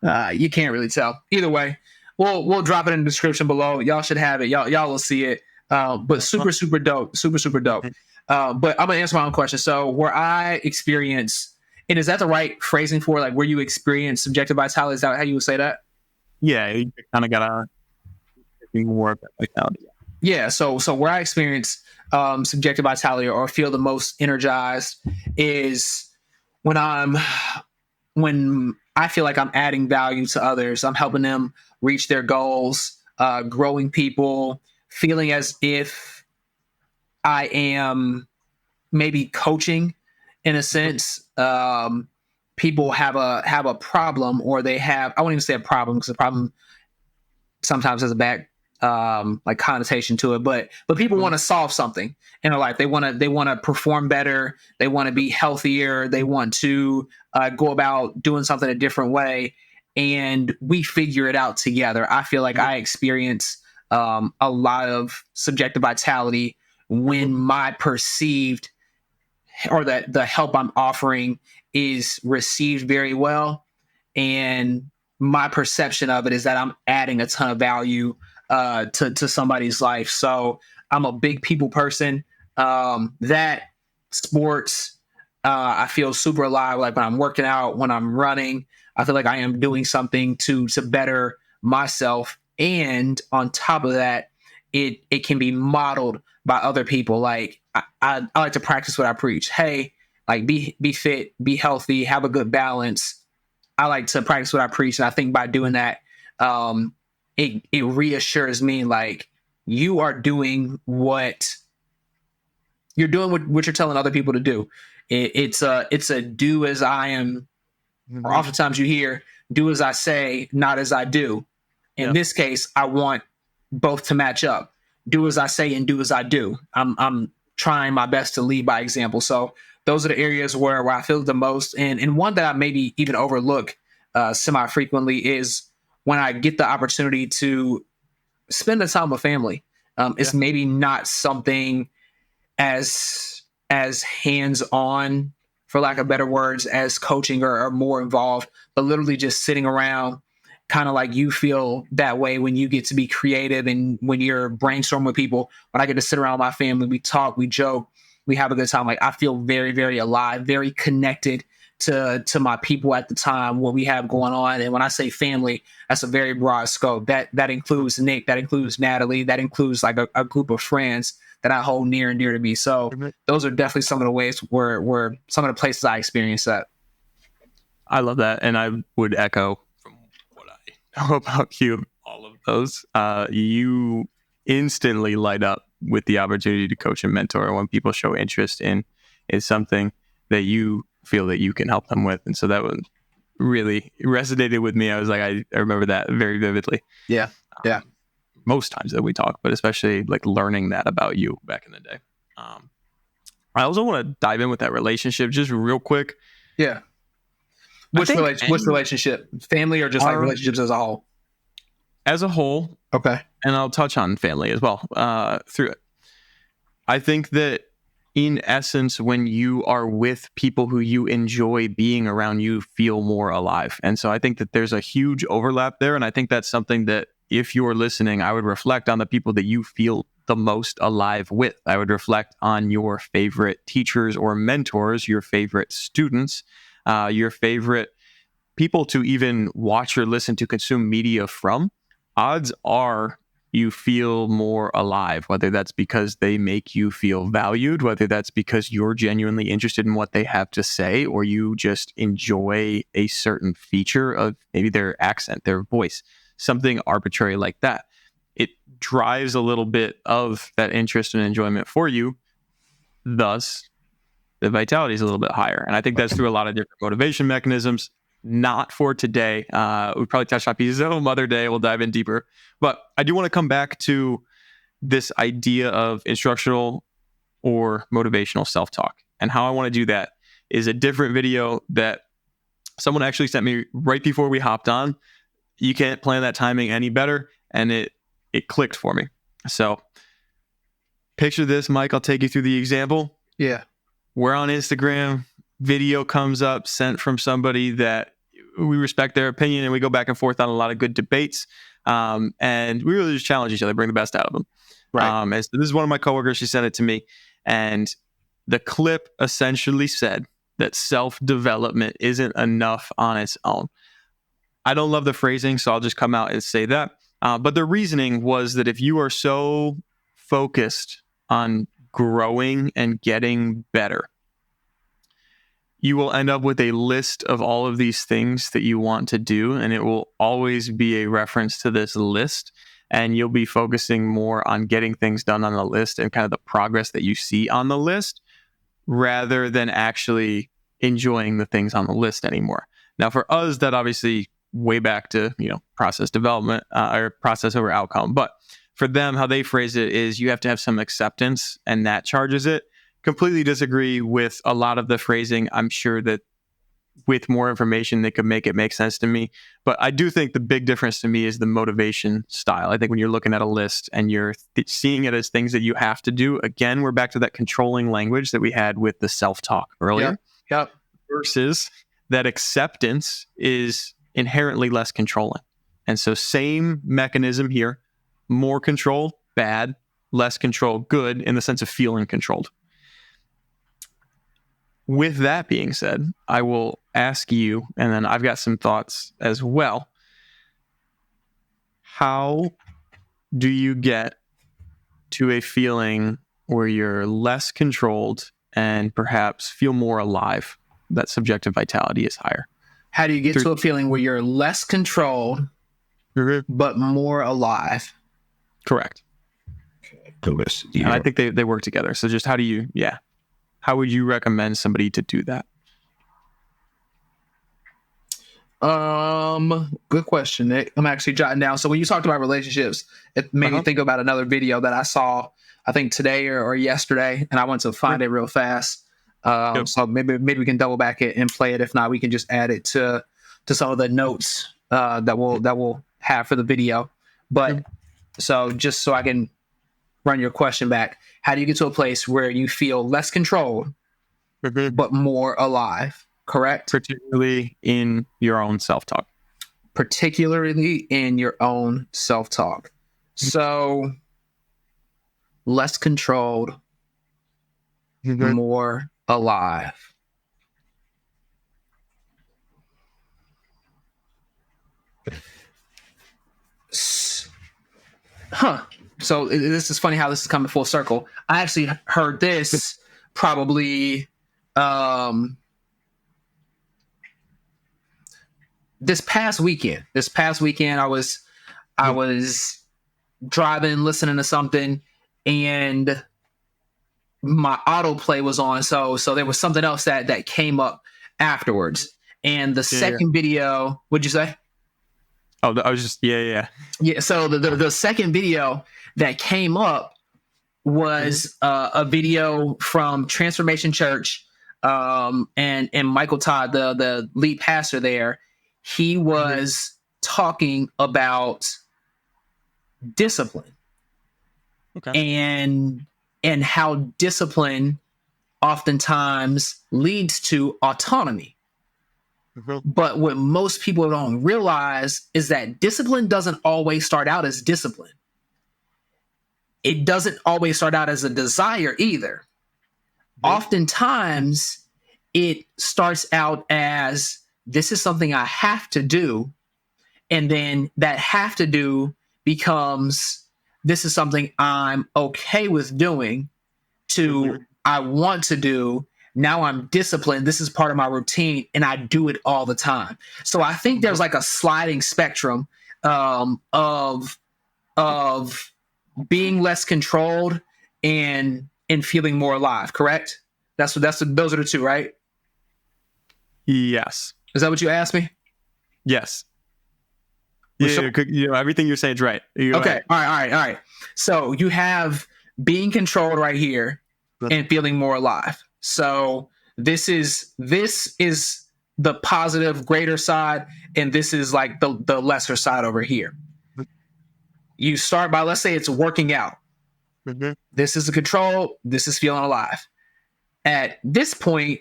You can't really tell. Either way, we'll drop it in the description below. Y'all should have it. Y'all will see it. But super dope. Super dope. But I'm gonna answer my own question. So where I experience, and is that the right phrasing for like where you experience subjective vitality? Is that how you would say that? Yeah, you kind of gotta be more of that vitality. Yeah. So where I experience subjective vitality or feel the most energized is when I feel like I'm adding value to others. I'm helping them reach their goals, growing people, feeling as if I am maybe coaching in a sense. People have a problem, or they have, I wouldn't even say a problem, because a problem sometimes has a bad like connotation to it, but people want to solve something in their life. They want to perform better. They want to be healthier. They want to go about doing something a different way, and we figure it out together. I feel like I experience a lot of subjective vitality when my perceived, or that the help I'm offering is received very well, and my perception of it is that I'm adding a ton of value to somebody's life. So I'm a big people person. That sports, I feel super alive. Like when I'm working out, when I'm running, I feel like I am doing something to better myself. And on top of that, it can be modeled by other people. Like I like to practice what I preach. Hey, like be fit, be healthy, have a good balance. I like to practice what I preach, and I think by doing that, it reassures me like you are doing what you're telling other people to do. It's a do as I am. Or oftentimes you hear do as I say, not as I do. In this case, I want both to match up. Do as I say and do as I do. I'm trying my best to lead by example. So those are the areas where I feel the most. And one that I maybe even overlook semi-frequently is when I get the opportunity to spend the time with family. It's maybe not something as hands-on, for lack of better words, as coaching or more involved, but literally just sitting around, kind of like you feel that way when you get to be creative and when you're brainstorming with people. When I get to sit around with my family, we talk, we joke, we have a good time. Like I feel very, very alive, very connected to my people at the time, what we have going on. And when I say family, that's a very broad scope. That includes Nick, that includes Natalie, that includes like a group of friends that I hold near and dear to me. So those are definitely some of the ways where some of the places I experience that. I love that. And I would echo from what I know about you, all of those. You instantly light up with the opportunity to coach and mentor when people show interest in something that you feel that you can help them with. And so that one really resonated with me. I was like, I remember that very vividly. Yeah. Yeah. Most times that we talk, but especially like learning that about you back in the day. I also want to dive in with that relationship just real quick. Yeah. Which relationship? Family or just like relationships as a whole? As a whole. Okay. And I'll touch on family as well through it. I think that in essence, when you are with people who you enjoy being around, you feel more alive. And so I think that there's a huge overlap there. And I think that's something that if you're listening, I would reflect on the people that you feel the most alive with. I would reflect on your favorite teachers or mentors, your favorite students, your favorite people to even watch or listen to, consume media from. Odds are you feel more alive, whether that's because they make you feel valued, whether that's because you're genuinely interested in what they have to say, or you just enjoy a certain feature of maybe their accent, their voice, something arbitrary like that. It drives a little bit of that interest and enjoyment for you. Thus, the vitality is a little bit higher. And I think that's through a lot of different motivation mechanisms. Not for today. We probably touched on pieces of Mother Day. We'll dive in deeper. But I do want to come back to this idea of instructional or motivational self-talk. And how I want to do that is a different video that someone actually sent me right before we hopped on. You can't plan that timing any better. And it clicked for me. So picture this, Mike. I'll take you through the example. Yeah. We're on Instagram. Video comes up sent from somebody that we respect their opinion, and we go back and forth on a lot of good debates. And we really just challenge each other, bring the best out of them. Right. And so this is one of my coworkers. She sent it to me, and the clip essentially said that self-development isn't enough on its own. I don't love the phrasing, so I'll just come out and say that. But the reasoning was that if you are so focused on growing and getting better, you will end up with a list of all of these things that you want to do, and it will always be a reference to this list, and you'll be focusing more on getting things done on the list and kind of the progress that you see on the list rather than actually enjoying the things on the list anymore. Now, for us, that obviously way back to, process development or process over outcome. But for them, how they phrase it is you have to have some acceptance, and that charges it. Completely disagree with a lot of the phrasing. I'm sure that with more information, they could make it make sense to me. But I do think the big difference to me is the motivation style. I think when you're looking at a list and you're seeing it as things that you have to do, again, we're back to that controlling language that we had with the self-talk earlier. Yep. Versus that acceptance is inherently less controlling. And so same mechanism here, more control, bad, less control, good, in the sense of feeling controlled. With that being said, I will ask you, and then I've got some thoughts as well. How do you get to a feeling where you're less controlled and perhaps feel more alive? That subjective vitality is higher. How do you get to a feeling where you're less controlled, but more alive? Correct. And I think they work together. So just how would you recommend somebody to do that? Good question, Nick. I'm actually jotting down. So when you talked about relationships, it made me think about another video that I saw, I think today or yesterday, and I went to find it real fast. So maybe we can double back it and play it. If not, we can just add it to some of the notes that we'll have for the video. But so just so I can run your question back, how do you get to a place where you feel less controlled but more alive? Correct? Particularly in your own self-talk. So less controlled, more alive. So this is funny how this is coming full circle. I actually heard this probably this past weekend, I was driving, listening to something, and my autoplay was on. So there was something else that came up afterwards. And the Yeah. second video, what'd you say? Oh, I was just yeah. Yeah. So the second video that came up was a video from Transformation Church, and Michael Todd, the lead pastor there. He was talking about discipline Okay. and how discipline oftentimes leads to autonomy. But what most people don't realize is that discipline doesn't always start out as discipline. It doesn't always start out as a desire either. Oftentimes, it starts out as this is something I have to do. And then that have to do becomes this is something I'm okay with doing to I want to do. Now I'm disciplined. This is part of my routine and I do it all the time. So I think there's like a sliding spectrum of being less controlled and feeling more alive. Correct? Those are the two, right? Yes. Is that what you asked me? Yes. Well, Yeah, everything you're saying is right. Okay. All right. So you have being controlled right here and feeling more alive. So this is the positive, greater side, and this is like the lesser side over here. You start by, let's say it's working out. This is the control. This is feeling alive. At this point,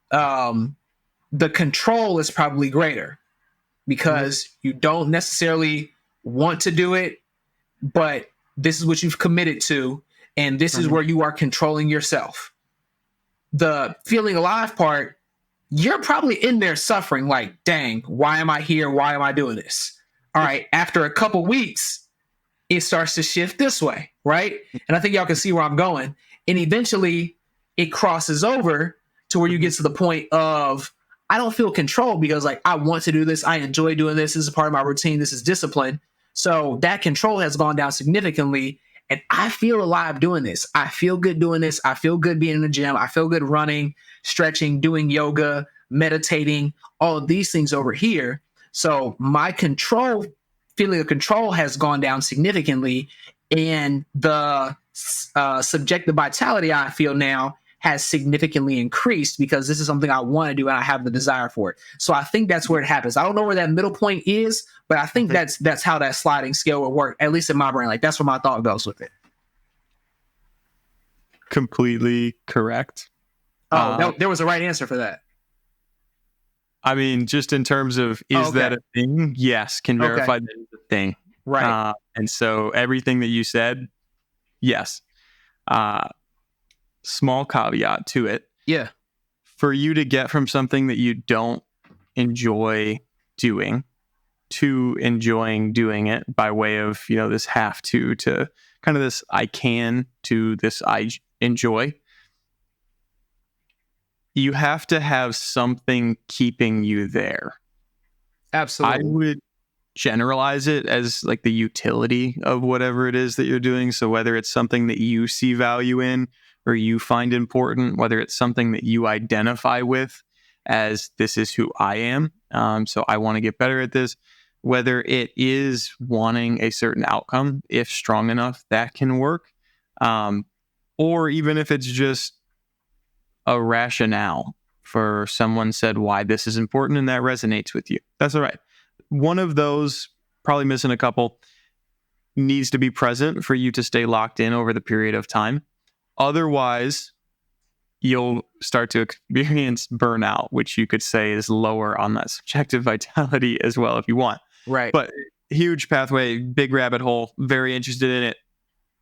the control is probably greater because you don't necessarily want to do it, but this is what you've committed to, and this is where you are controlling yourself. The feeling alive part, you're probably in there suffering like, dang, why am I here? Why am I doing this? All right, after a couple weeks, it starts to shift this way, right? And I think y'all can see where I'm going. And eventually it crosses over to where you get to the point of, I don't feel controlled because like, I want to do this. I enjoy doing this. This is part of my routine. This is discipline. So that control has gone down significantly. And I feel alive doing this. I feel good doing this. I feel good being in the gym. I feel good running, stretching, doing yoga, meditating, all of these things over here. So my feeling of control has gone down significantly. And the subjective vitality I feel now has significantly increased because this is something I want to do and I have the desire for it. So I think that's where it happens. I don't know where that middle point is, but I think that's how that sliding scale will work, at least in my brain. Like that's where my thought goes with it. Completely correct. There was a right answer for that. I mean, just in terms of, that a thing? Yes, can verify that it's a thing. Right. And so everything that you said, yes. Small caveat to it. Yeah. For you to get from something that you don't enjoy doing to enjoying doing it by way of, this have to kind of this I can to this I enjoy, you have to have something keeping you there. Absolutely. I would generalize it as like the utility of whatever it is that you're doing. So whether it's something that you see value in or you find important, whether it's something that you identify with as this is who I am. So I want to get better at this, whether it is wanting a certain outcome, if strong enough, that can work. Or even if it's just a rationale for someone said why this is important and that resonates with you. That's all right. One of those, probably missing a couple, needs to be present for you to stay locked in over the period of time. Otherwise, you'll start to experience burnout, which you could say is lower on that subjective vitality as well if you want. Right. But huge pathway, big rabbit hole, very interested in it.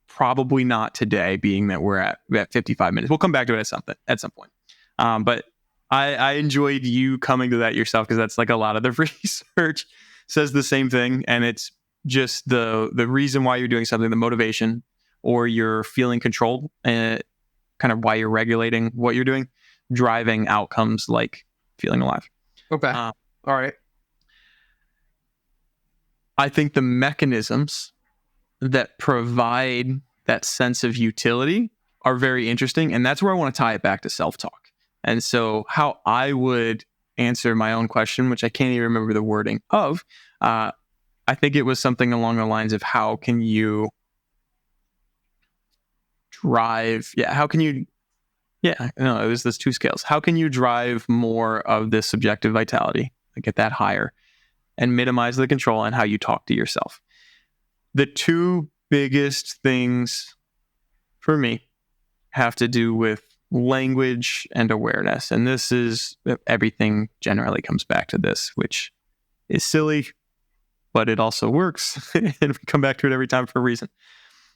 Probably not today, being that we're at 55 minutes. We'll come back to it at some point. But I enjoyed you coming to that yourself because that's like a lot of the research says the same thing. And it's just the reason why you're doing something, the motivation, or you're feeling controlled, kind of why you're regulating what you're doing, driving outcomes like feeling alive. Okay. All right. I think the mechanisms that provide that sense of utility are very interesting. And that's where I want to tie it back to self-talk. And so how I would answer my own question, which I can't even remember the wording of, I think it was something along the lines of how can you drive, it was those two scales. How can you drive more of this subjective vitality, get that higher, and minimize the control and how you talk to yourself? The two biggest things for me have to do with language and awareness. And this is, everything generally comes back to this, which is silly, but it also works. And we come back to it every time for a reason.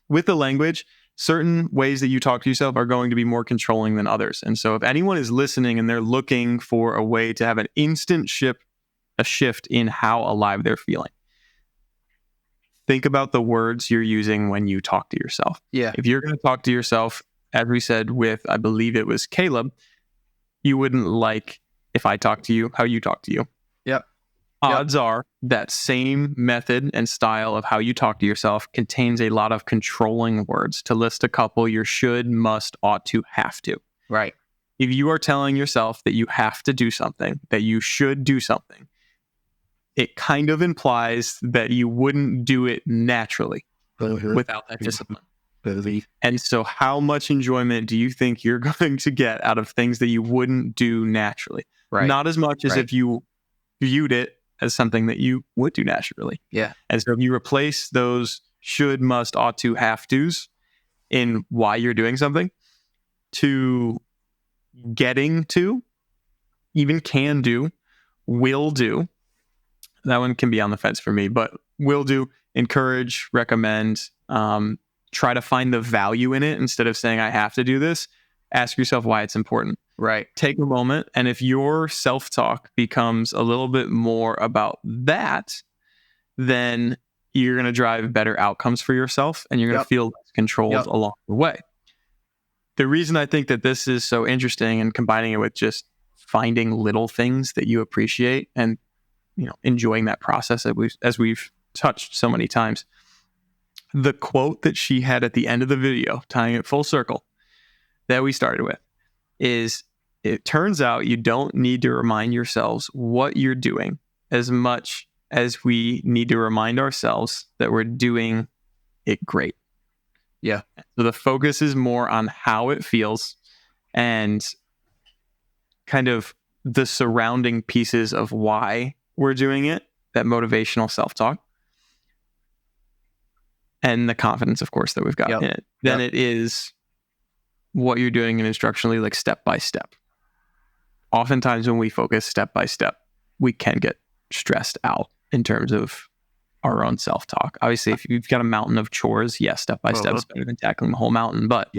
With the language, certain ways that you talk to yourself are going to be more controlling than others. And so if anyone is listening and they're looking for a way to have an instant shift in how alive they're feeling, think about the words you're using when you talk to yourself. Yeah. If you're going to talk to yourself, as we said with, I believe it was Caleb, you wouldn't like if I talk to you how you talk to you. Yep. Odds are that same method and style of how you talk to yourself contains a lot of controlling words. To list a couple, your should, must, ought to, have to. Right. If you are telling yourself that you have to do something, that you should do something, it kind of implies that you wouldn't do it naturally without that discipline. And so how much enjoyment do you think you're going to get out of things that you wouldn't do naturally? Right. Not as much as if you viewed it as something that you would do naturally. Yeah. And so if you replace those should, must, ought to, have to's in why you're doing something to getting to, even can do, will do. That one can be on the fence for me, but will do, encourage, recommend, try to find the value in it instead of saying I have to do this. Ask yourself why it's important. Right. Take a moment, and if your self-talk becomes a little bit more about that, then you're going to drive better outcomes for yourself, and you're going to feel less controlled along the way. The reason I think that this is so interesting, and combining it with just finding little things that you appreciate and enjoying that process as we've touched so many times. The quote that she had at the end of the video, tying it full circle, that we started with, is it turns out you don't need to remind yourselves what you're doing as much as we need to remind ourselves that we're doing it great. Yeah. So the focus is more on how it feels and kind of the surrounding pieces of why we're doing it, that motivational self-talk, and the confidence, of course, that we've got in it. Then it is what you're doing in instructionally, like step by step. Oftentimes when we focus step by step, we can get stressed out in terms of our own self-talk. Obviously, if you've got a mountain of chores, step by step is better than tackling the whole mountain. But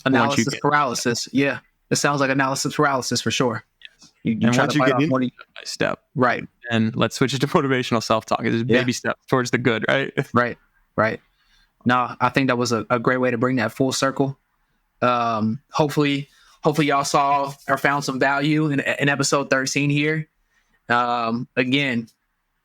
analysis paralysis. Yeah, it sounds like analysis paralysis for sure. And once you get into step by step, right? And let's switch it to motivational self-talk. It's baby steps towards the good, right? Right. No, I think that was a great way to bring that full circle. Hopefully y'all saw or found some value in episode 13 here. Again,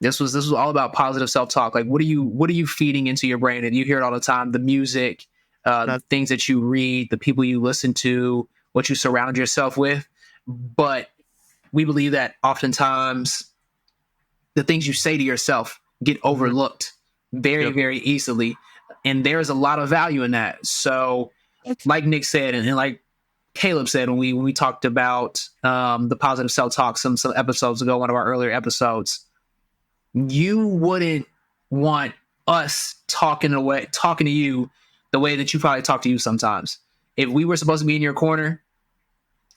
this was all about positive self-talk. Like, what are you feeding into your brain? And you hear it all the time: the music, the things that you read, the people you listen to, what you surround yourself with. But we believe that oftentimes the things you say to yourself get overlooked very, very easily. And there's a lot of value in that. So like Nick said, and like Caleb said, when we talked about the positive self-talk some episodes ago, one of our earlier episodes, you wouldn't want us talking to you the way that you probably talk to you sometimes. If we were supposed to be in your corner,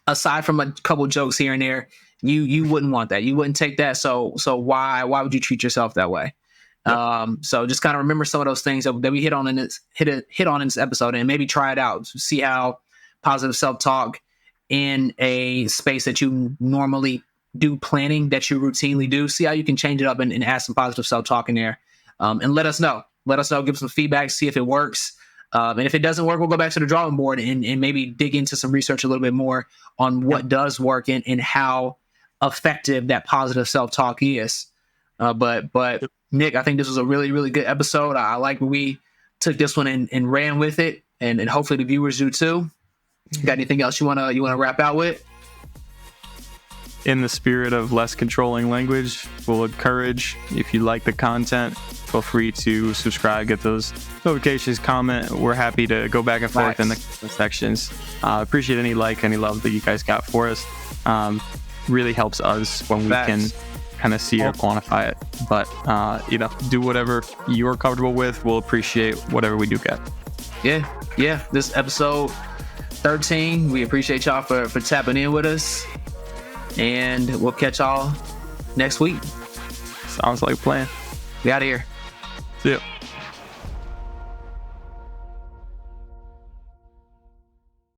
aside from a couple jokes here and there, you wouldn't want that. You wouldn't take that. So why would you treat yourself that way? So just kind of remember some of those things that we hit on in this episode, and maybe try it out. See how positive self-talk in a space that you normally do planning, that you routinely do, see how you can change it up and add some positive self-talk in there. And let us know, give some feedback, see if it works. And if it doesn't work, we'll go back to the drawing board and maybe dig into some research a little bit more on what does work and how effective that positive self-talk is. But Nick, I think this was a really, really good episode. I like when we took this one and ran with it, and hopefully the viewers do too. Got anything else you wanna wrap out with? In the spirit of less controlling language, we'll encourage, if you like the content, feel free to subscribe, get those notifications, comment. We're happy to go back and forth in the sections. Appreciate any love that you guys got for us. Really helps us when we can kind of see or quantify it. But, do whatever you're comfortable with. We'll appreciate whatever we do get. Yeah. This episode 13, we appreciate y'all for tapping in with us. And we'll catch y'all next week. Sounds like a plan. We out of here. See ya.